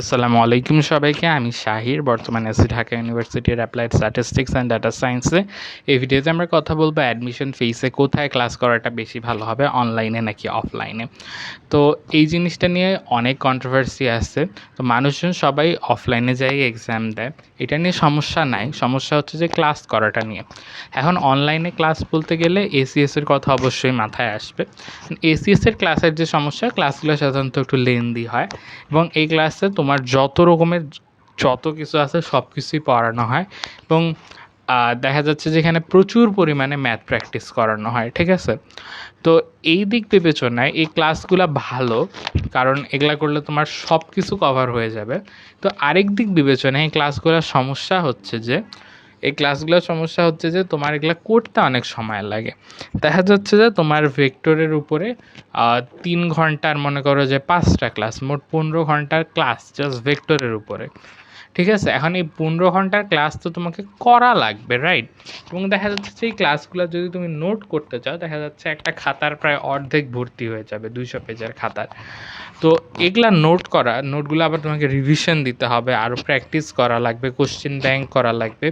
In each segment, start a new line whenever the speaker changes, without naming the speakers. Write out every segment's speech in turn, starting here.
আসসালামু আলাইকুম সবাইকে। আমি শাহির, বর্তমানে আছি ঢাকা ইউনিভার্সিটির অ্যাপ্লাইড স্ট্যাটিস্টিক্স অ্যান্ড ডাটা সায়েন্সে। এই ভিডিওতে আমরা কথা বলবো অ্যাডমিশন ফিসে কোথায় ক্লাস করাটা বেশি ভালো হবে, অনলাইনে নাকি অফলাইনে। তো এই জিনিসটা নিয়ে অনেক কন্ট্রোভার্সি আছে। তো মানুষজন সবাই অফলাইনে যাই এক্সাম দেয়, এটা নিয়ে সমস্যা নাই। সমস্যা হচ্ছে যে ক্লাস করাটা নিয়ে। এখন অনলাইনে ক্লাস বলতে গেলে এসিএসের কথা অবশ্যই মাথায় আসবে। এসিএসের ক্লাসের যে সমস্যা, ক্লাসগুলো সাধারণত একটু লেন্দি হয় এবং এই ক্লাসে তোমার যত রকমের যত কিছু আছে সব কিছুই পড়ানো হয় এবং দেখা যাচ্ছে যে এখানে প্রচুর পরিমাণে ম্যাথ প্র্যাকটিস করানো হয়, ঠিক আছে? তো এই দিক বিবেচনায় এই ক্লাসগুলো ভালো, কারণ এগুলা করলে তোমার সব কিছু কভার হয়ে যাবে। তো আরেক দিক বিবেচনায় এই ক্লাসগুলোর সমস্যা হচ্ছে যে তোমার এগুলা করতে অনেক সময় লাগে। দেখা যাচ্ছে যে তোমার ভেক্টরের উপরে 3 ঘন্টার মনে করো যে 5টা ক্লাস, মোট 15 ঘন্টার ক্লাস জাস্ট ভেক্টরের উপরে, ঠিক আছে? এখন এই 15 ঘন্টার ক্লাস তো তোমাকে করা লাগবে, রাইট? এবং দেখা যাচ্ছে যে এই ক্লাসগুলো যদি তুমি নোট করতে চাও, দেখা যাচ্ছে একটা খাতার প্রায় অর্ধেক ভর্তি হয়ে যাবে 200 পেজের খাতার। তো এগুলা নোটগুলো আবার তোমাকে রিভিশন দিতে হবে, আরও প্র্যাকটিস করা লাগবে, কোশ্চেন ব্যাংক করা লাগবে।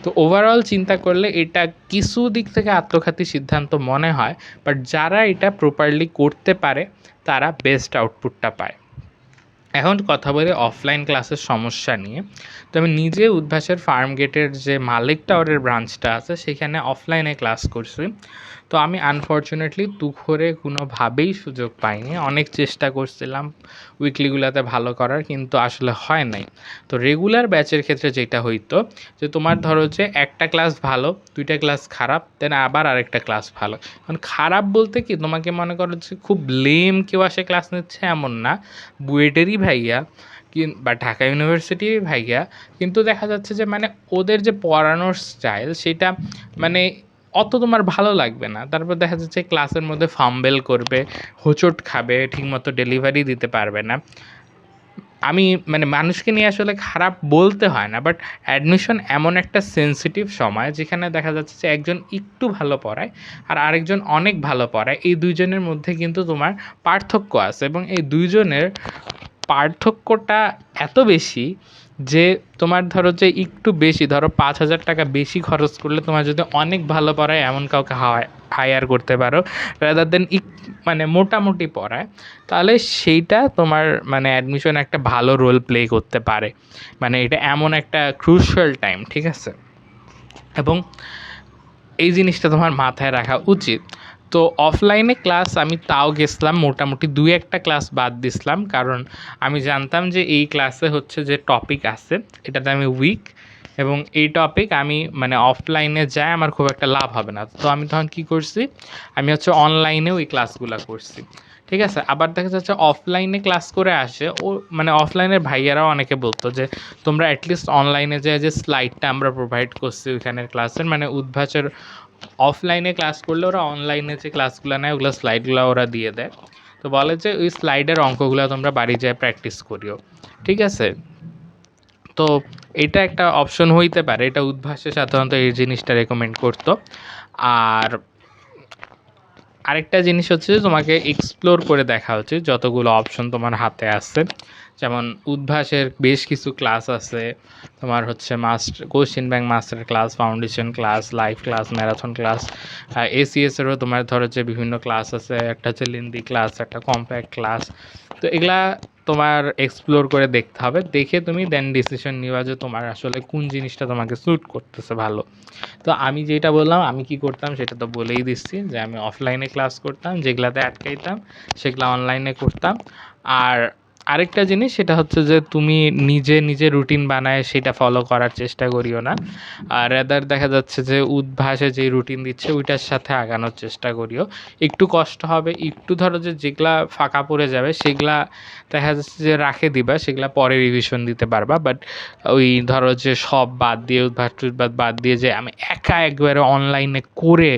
তো ওভারঅল চিন্তা করলে এটা কিছু দিক থেকে আত্মঘাতী সিদ্ধান্ত মনে হয়, বাট যারা এটা প্রপারলি করতে পারে তারা বেস্ট আউটপুটটা পায়। এখন কথা বলি অফলাইন ক্লাসের সমস্যা নিয়ে। তো আমি নিজে উদ্ভাসের ফার্ম গেটের যে মালিক টাওয়ারের ব্রাঞ্চটা আছে সেখানে অফলাইনে ক্লাস করছি। তো আমি আনফর্চুনেটলি তুখোরে কোনোভাবেই সুযোগ পাইনি। অনেক চেষ্টা করছিলাম উইকলিগুলোতে ভালো করার, কিন্তু আসলে হয় নাই। তো রেগুলার ব্যাচের ক্ষেত্রে যেটা হইতো যে তোমার ধরো যে একটা ক্লাস ভালো, 2টা ক্লাস খারাপ, দেন আবার আরেকটা ক্লাস ভালো। এখন খারাপ বলতে কি, তোমাকে মনে করো যে খুব লেম কেউ আসে ক্লাস নিচ্ছে এমন না, বুয়েটেরই ভাইয়া বা ঢাকা ইউনিভার্সিটির ভাইয়া, কিন্তু দেখা যাচ্ছে যে মানে ওদের যে পড়ানোর স্টাইল সেটা মানে অত তোমার ভালো লাগবে না। তারপর দেখা যাচ্ছে ক্লাসের মধ্যে ফাম্বেল করবে, হোঁচট খাবে, ঠিকমতো ডেলিভারি দিতে পারবে না। আমি মানে মানুষকে নিয়ে আসলে খারাপ বলতে হয় না, বাট অ্যাডমিশন এমন একটা সেন্সিটিভ সময় যেখানে দেখা যাচ্ছে যে একজন একটু ভালো পড়ায় আর আরেকজন অনেক ভালো পড়ায়, এই দুইজনের মধ্যে কিন্তু তোমার পার্থক্য আছে এবং এই দুইজনের পার্থক্যটা এত বেশি যে তোমার ধরো যে একটু বেশি, ধরো 5,000 টাকা বেশি খরচ করলে তোমার যদি অনেক ভালো পড়ায় এমন কাউকে হায়ার করতে পারো, রাদার দেন মানে মোটামুটি পড়ায়, তাহলে সেইটা তোমার মানে অ্যাডমিশন একটা ভালো রোল প্লে করতে পারে। মানে এটা এমন একটা ক্রুশিয়াল টাইম, ঠিক আছে? এবং এই জিনিসটা তোমার মাথায় রাখা উচিত। তো অফলাইনে ক্লাস আমি তাও গেছিলাম, মোটামুটি 2-1টা ক্লাস বাদ দিছিলাম, কারণ আমি জানতাম যে এই ক্লাসে হচ্ছে যে টপিক আছে এটাতে আমি উইক, এবং এই টপিক আমি মানে অফলাইনে যাই আমার খুব একটা লাভ হবে না। তো আমি তখন কী করছি, আমি হচ্ছে অনলাইনেও এই ক্লাসগুলো করছি, ঠিক আছে? আবার দেখা যাচ্ছে অফলাইনে ক্লাস করে আসে ও, মানে অফলাইনের ভাইয়ারাও অনেকে বলতো যে তোমরা অ্যাটলিস্ট অনলাইনে যে স্লাইডটা আমরা প্রোভাইড করছি ওইখানের ক্লাসের, মানে উদ্ভাসের অফলাইনে ক্লাস করলে ওরা অনলাইনে যে ক্লাসগুলো নেয় ওগুলো স্লাইডগুলো ওরা দিয়ে দেয়। তো বলে যে ওই স্লাইডের অঙ্কগুলো তোমরা বাড়ি যেয়ে প্র্যাকটিস করিও, ঠিক আছে? তো এটা একটা অপশন হইতে পারে, এটা উদ্ভাসে সাধারণত এই জিনিসটা রেকমেন্ড করতো। আর আরেকটা জিনিস হচ্ছে যে তোমাকে এক্সপ্লোর করে দেখা উচিত যতগুলো অপশন তোমার হাতে আছে। যেমন উদ্ভাসের বেশ কিছু ক্লাস আছে, তোমার হচ্ছে question bank master class, foundation class, live class, marathon class. এসিএসেরও তোমার ধরো যে বিভিন্ন ক্লাস আছে, একটা হচ্ছে লিন্দি ক্লাস, একটা কম্প্যাক্ট ক্লাস। তো এগুলা তোমার এক্সপ্লোর করে দেখতে হবে, দেখে তুমি দেন ডিসিশন নিবা যে তোমার আসলে কোন জিনিসটা তোমাকে স্যুট করতেছে ভালো। তো আমি যেটা বললাম আমি কি করতাম সেটা তো বলেই দিচ্ছি, যে আমি অফলাইনে ক্লাস করতাম, যেগুলাতে আটকাইতাম সেগুলো অনলাইনে করতাম। আর আরেকটা জিনিস সেটা হচ্ছে যে তুমি নিজে রুটিন বানায় সেটা ফলো করার চেষ্টা করিও না, আর রাদার দেখা যাচ্ছে যে উদ্ভাসে যে রুটিন দিচ্ছে ওইটার সাথে আগানোর চেষ্টা করিও। একটু কষ্ট হবে, একটু ধরো যে যেগুলা ফাঁকা পড়ে যাবে সেগুলা দেখা যাচ্ছে যে রাখে দিবা, সেগুলা পরে রিভিশন দিতে পারবা। বাট ওই ধরো যে সব বাদ দিয়ে উদ্ভাস টুদ্ভাস বাদ দিয়ে যে আমি একা একবারে অনলাইনে করে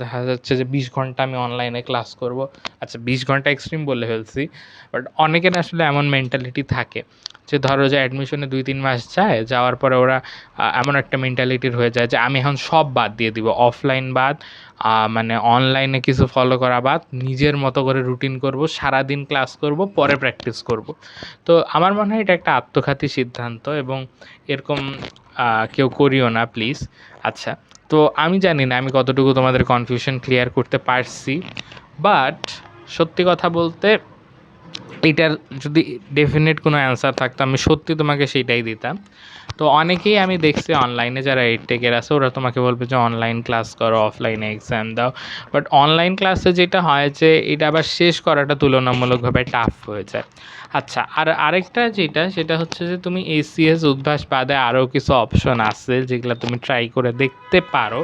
দেখা যাচ্ছে যে 20 ঘন্টা আমি অনলাইনে ক্লাস করব। আচ্ছা 20 ঘন্টা এক্সট্রিম বলে ফেলছি, বাট অনেকের আসলে এমন মেন্টালিটি থাকে যে ধরো যে অ্যাডমিশনে 2-3 মাস যায়, যাওয়ার পরে ওরা এমন একটা মেন্টালিটির হয়ে যায় যে আমি এখন সব বাদ দিয়ে দিব, অফলাইন বাদ, মানে অনলাইনে কিছু ফলো করা বাদ, নিজের মতো করে রুটিন করব, সারাদিন ক্লাস করব, পরে প্র্যাকটিস করব। তো আমার মনে হয় এটা একটা আত্মঘাতী সিদ্ধান্ত এবং এরকম কেউ করিও না প্লিজ। আচ্ছা, তো আমি জানি না আমি কতটুকু তোমাদের কনফিউশন ক্লিয়ার করতে পারছি, বাট সত্যি কথা বলতে এটার যদি ডেফিনেট কোনো অ্যান্সার থাকতো আমি সত্যি তোমাকে সেইটাই দিতাম। তো অনেকেই আমি দেখছি অনলাইনে যারা এডটেকের আছে ওরা তোমাকে বলবে যে অনলাইন ক্লাস করো, অফলাইনে এক্সাম দাও। বাট অনলাইন ক্লাসে যেটা হয় যে এটা আবার শেষ করাটা তুলনামূলকভাবে টাফ হয়ে যায়। আচ্ছা, আর আরেকটা যেটা সেটা হচ্ছে যে তুমি এসিএস উদ্ভাস বাদে আরও কিছু অপশন আছে যেগুলো তুমি ট্রাই করে দেখতে পারো।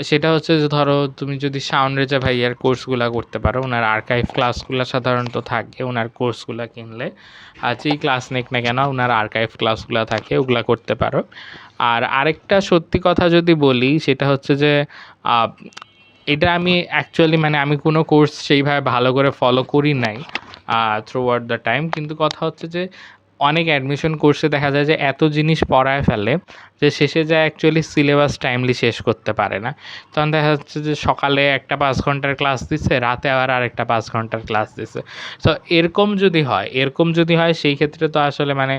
সেটা হচ্ছে যে ধরো তুমি যদি শাওন রেজা ভাইয়ার কোর্সগুলো করতে পারো, ওনার আর্কাইভ ক্লাসগুলো সাধারণত থাকে, ওনার কোর্সগুলো কিনলে যেই ক্লাস নেক না কেন ওনার আর্কাইভ ক্লাসগুলো থাকে, ওগুলো করতে পারো। আর আরেকটা সত্যি কথা যদি বলি সেটা হচ্ছে যে এটা আমি অ্যাকচুয়ালি মানে আমি কোনো কোর্স সেইভাবে ভালো করে ফলো করি নাই থ্রু আউট দ্য টাইম, কিন্তু কথা হচ্ছে যে অনেক অ্যাডমিশন কোর্সে দেখা যায় যে এত জিনিস পড়ায় ফেলে যে শেষে যায় অ্যাকচুয়ালি সিলেবাস টাইমলি শেষ করতে পারে না। তখন দেখা যাচ্ছে যে সকালে একটা 5 ঘন্টার ক্লাস দিচ্ছে, রাতে আবার আরেকটা 5 ঘন্টার ক্লাস দিচ্ছে। তো এরকম যদি হয় সেই ক্ষেত্রে তো আসলে মানে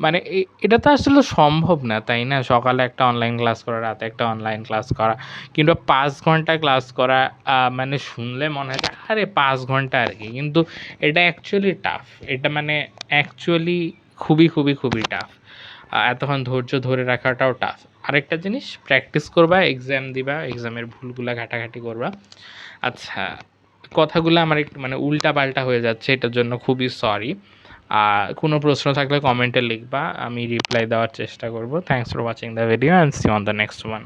মানে এটা তো আসলে সম্ভব না, তাই না? সকালে একটা অনলাইন ক্লাস করা, রাতে একটা অনলাইন ক্লাস করা, কিংবা 5 ঘন্টা ক্লাস করা। মানে শুনলে মনে হয় যে আরে 5 ঘন্টা আর কি, কিন্তু এটা অ্যাকচুয়ালি টাফ। এটা মানে অ্যাকচুয়ালি খুবই খুবই খুবই টাফ। এতক্ষণ ধৈর্য ধরে রাখাটাও টাফ। আরেকটা জিনিস, প্র্যাকটিস করবা, এক্সাম দিবা, এক্সামের ভুলগুলা ঘাটাঘাটি করবা। আচ্ছা, কথাগুলো আমার একটু মানে উল্টাপাল্টা হয়ে যাচ্ছে, এটার জন্য খুবই সরি। কোনো প্রশ্ন থাকলে কমেন্টে লিখবা, আমি রিপ্লাই দেওয়ার চেষ্টা করব। Thanks for watching the video and see on the next one.